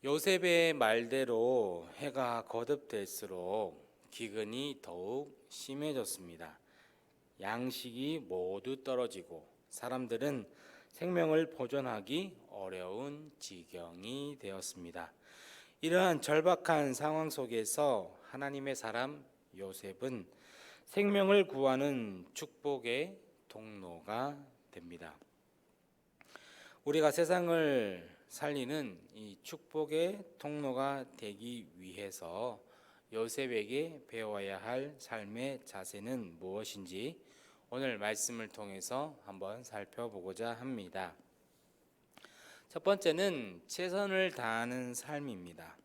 요셉의 말대로 해가 거듭될수록 기근이 더욱 심해졌습니다. 양식이 모두 떨어지고 사람들은 생명을 보존하기 어려운 지경이 되었습니다. 이러한 절박한 상황 속에서 하나님의 사람 요셉은 생명을 구하는 축복의 통로가 됩니다. 우리가 세상을 살리는 이 축복의 통로가 되기 위해서 요셉에게 배워야 할 삶의 자세는 무엇인지 오늘 말씀을 통해서 한번 살펴보고자 합니다. 첫 번째는 최선을 다하는 삶입니다.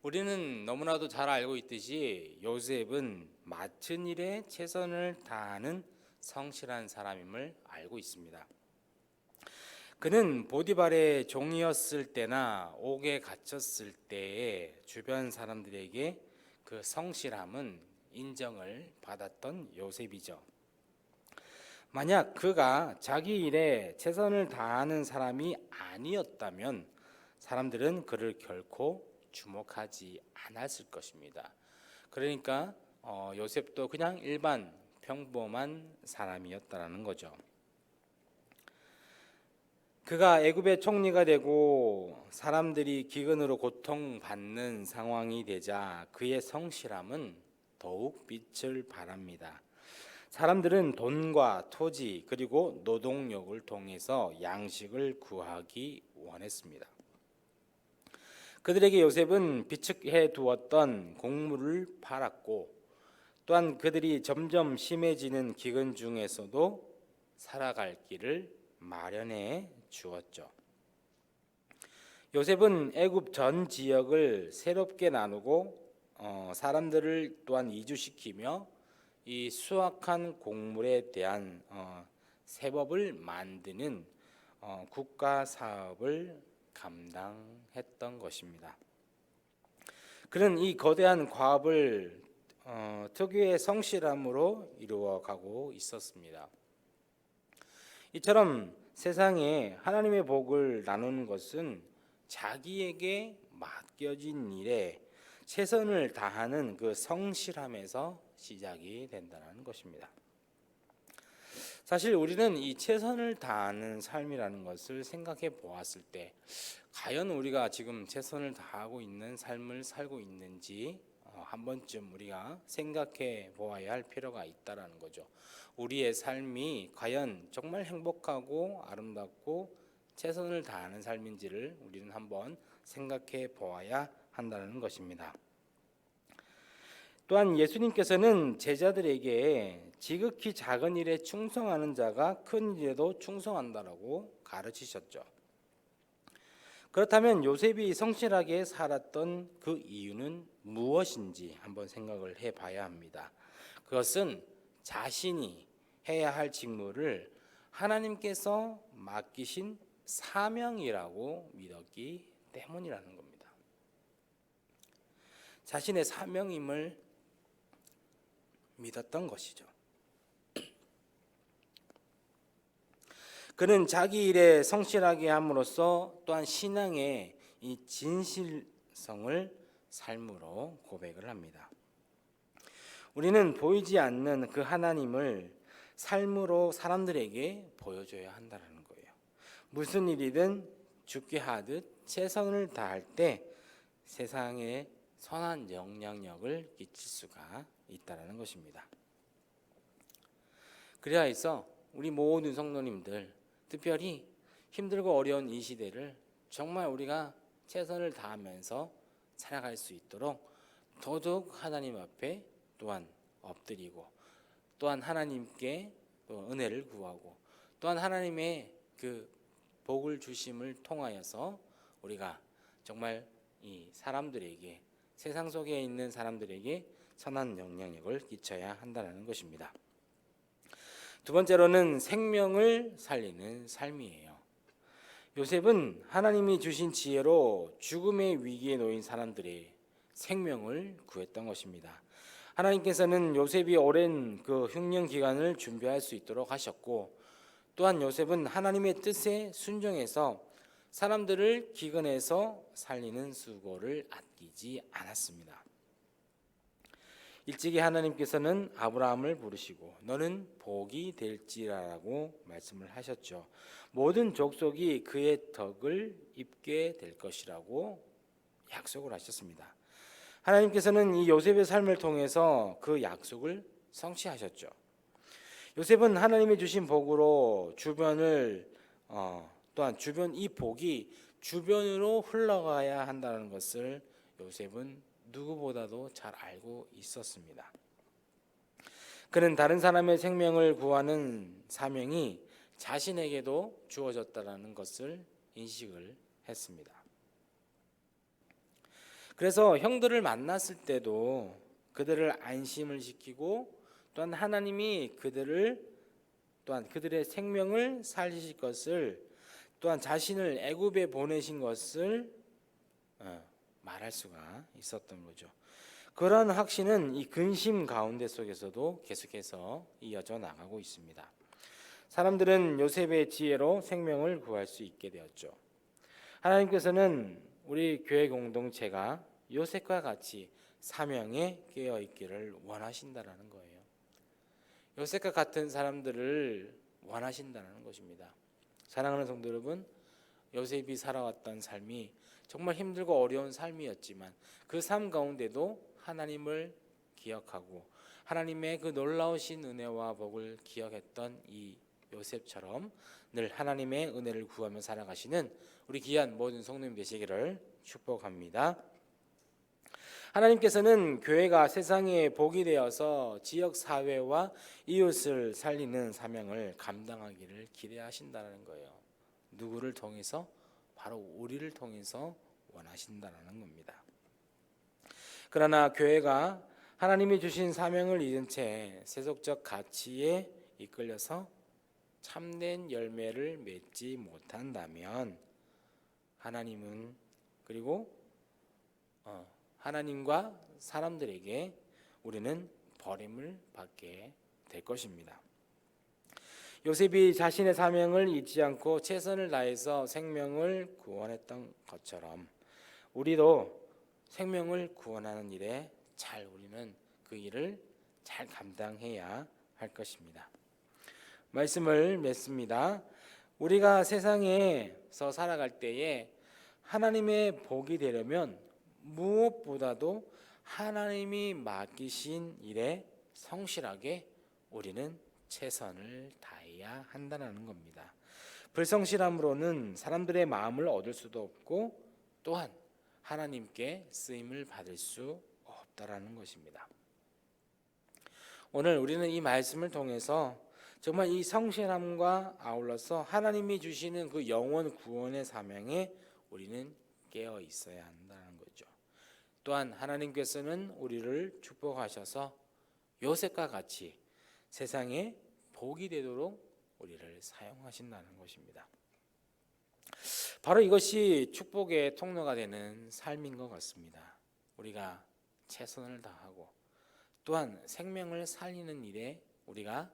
우리는 너무나도 잘 알고 있듯이 요셉은 맡은 일에 최선을 다하는 성실한 사람임을 알고 있습니다. 그는 보디발의 종이었을 때나 옥에 갇혔을 때에 주변 사람들에게 그 성실함은 인정을 받았던 요셉이죠. 만약 그가 자기 일에 최선을 다하는 사람이 아니었다면 사람들은 그를 결코 주목하지 않았을 것입니다. 그러니까 요셉도 그냥 일반 평범한 사람이었다라는 거죠. 그가 애굽의 총리가 되고 사람들이 기근으로 고통받는 상황이 되자 그의 성실함은 더욱 빛을 발합니다. 사람들은 돈과 토지 그리고 노동력을 통해서 양식을 구하기 원했습니다. 그들에게 요셉은 비축해 두었던 곡물을 팔았고 또한 그들이 점점 심해지는 기근 중에서도 살아갈 길을 마련해 주었죠. 요셉은 애굽 전 지역을 새롭게 나누고 사람들을 또한 이주시키며 이 수확한 곡물에 대한 세법을 만드는 국가 사업을 감당했던 것입니다. 그는 이 거대한 과업을 특유의 성실함으로 이루어가고 있었습니다. 이처럼 세상에 하나님의 복을 나누는 것은 자기에게 맡겨진 일에 최선을 다하는 그 성실함에서 시작이 된다는 것입니다. 사실 우리는 이 최선을 다하는 삶이라는 것을 생각해 보았을 때 과연 우리가 지금 최선을 다하고 있는 삶을 살고 있는지 한 번쯤 우리가 생각해 보아야 할 필요가 있다라는 거죠. 우리의 삶이 과연 정말 행복하고 아름답고 최선을 다하는 삶인지를 우리는 한번 생각해 보아야 한다는 것입니다. 또한 예수님께서는 제자들에게 지극히 작은 일에 충성하는 자가 큰 일에도 충성한다라고 가르치셨죠. 그렇다면 요셉이 성실하게 살았던 그 이유는 무엇인지 한번 생각을 해봐야 합니다. 그것은 자신이 해야 할 직무를 하나님께서 맡기신 사명이라고 믿었기 때문이라는 겁니다. 자신의 사명임을 믿었던 것이죠. 그는 자기 일에 성실하게 함으로써 또한 신앙의 이 진실성을 삶으로 고백을 합니다. 우리는 보이지 않는 그 하나님을 삶으로 사람들에게 보여줘야 한다는 거예요. 무슨 일이든 죽게 하듯 최선을 다할 때 세상에 선한 영향력을 끼칠 수가 있다는 것입니다. 그래야 해서 우리 모든 성도님들 특별히 힘들고 어려운 이 시대를 정말 우리가 최선을 다하면서 살아갈 수 있도록 더더욱 하나님 앞에 또한 엎드리고 또한 하나님께 또 은혜를 구하고 또한 하나님의 그 복을 주심을 통하여서 우리가 정말 이 사람들에게 세상 속에 있는 사람들에게 선한 영향력을 끼쳐야 한다는 것입니다. 두 번째로는 생명을 살리는 삶이에요. 요셉은 하나님이 주신 지혜로 죽음의 위기에 놓인 사람들의 생명을 구했던 것입니다. 하나님께서는 요셉이 오랜 그 흉년 기간을 준비할 수 있도록 하셨고 또한 요셉은 하나님의 뜻에 순종해서 사람들을 기근에서 살리는 수고를 아끼지 않았습니다. 일찍이 하나님께서는 아브라함을 부르시고 너는 복이 될지라라고 말씀을 하셨죠. 모든 족속이 그의 덕을 입게 될 것이라고 약속을 하셨습니다. 하나님께서는 이 요셉의 삶을 통해서 그 약속을 성취하셨죠. 요셉은 하나님이 주신 복으로 주변을 또한 주변 이 복이 주변으로 흘러가야 한다는 것을 요셉은 누구보다도 잘 알고 있었습니다. 그는 다른 사람의 생명을 구하는 사명이 자신에게도 주어졌다는 것을 인식을 했습니다. 그래서 형들을 만났을 때도 그들을 안심을 시키고 또한 하나님이 그들의 생명을 살리실 것을 또한 자신을 애굽에 보내신 것을 말할 수가 있었던 거죠. 그러한 확신은 이 근심 가운데 속에서도 계속해서 이어져 나가고 있습니다. 사람들은 요셉의 지혜로 생명을 구할 수 있게 되었죠. 하나님께서는 우리 교회 공동체가 요셉과 같이 사명에 깨어 있기를 원하신다라는 거예요. 요셉과 같은 사람들을 원하신다는 것입니다. 사랑하는 성도 여러분, 요셉이 살아왔던 삶이 정말 힘들고 어려운 삶이었지만 그 삶 가운데도 하나님을 기억하고 하나님의 그 놀라우신 은혜와 복을 기억했던 이 요셉처럼 늘 하나님의 은혜를 구하며 살아가시는 우리 귀한 모든 성도님 되시기를 축복합니다. 하나님께서는 교회가 세상에 복이 되어서 지역 사회와 이웃을 살리는 사명을 감당하기를 기대하신다는 거예요. 누구를 통해서? 바로 우리를 통해서 원하신다는 겁니다. 그러나 교회가 하나님이 주신 사명을 잊은 채 세속적 가치에 이끌려서 참된 열매를 맺지 못한다면 하나님은 그리고 하나님과 사람들에게 우리는 버림을 받게 될 것입니다. 요셉이 자신의 사명을 잊지 않고 최선을 다해서 생명을 구원했던 것처럼 우리도 생명을 구원하는 일에 우리는 그 일을 잘 감당해야 할 것입니다. 말씀을 맺습니다. 우리가 세상에서 살아갈 때에 하나님의 복이 되려면 무엇보다도 하나님이 맡기신 일에 성실하게 우리는 최선을 다해야 한다는 겁니다. 불성실함으로는 사람들의 마음을 얻을 수도 없고 또한 하나님께 쓰임을 받을 수 없다라는 것입니다. 오늘 우리는 이 말씀을 통해서 정말 이 성실함과 아울러서 하나님이 주시는 그 영원 구원의 사명에 우리는 깨어 있어야 한다는 거죠. 또한 하나님께서는 우리를 축복하셔서 요셉과 같이 세상에 복이 되도록 우리를 사용하신다는 것입니다. 바로 이것이 축복의 통로가 되는 삶인 것 같습니다. 우리가 최선을 다하고 또한 생명을 살리는 일에 우리가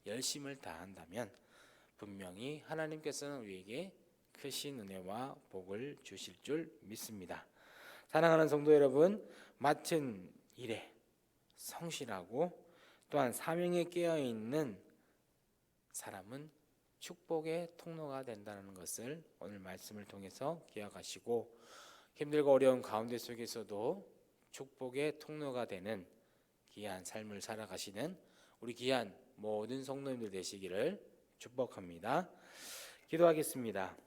열심을 다한다면 분명히 하나님께서는 우리에게 크신 은혜와 복을 주실 줄 믿습니다. 사랑하는 성도 여러분, 맡은 일에 성실하고 또한 사명에 깨어있는 사람은 축복의 통로가 된다는 것을 오늘 말씀을 통해서 기억하시고 힘들고 어려운 가운데 속에서도 축복의 통로가 되는 귀한 삶을 살아가시는 우리 귀한 모든 성도님들 되시기를 축복합니다. 기도하겠습니다.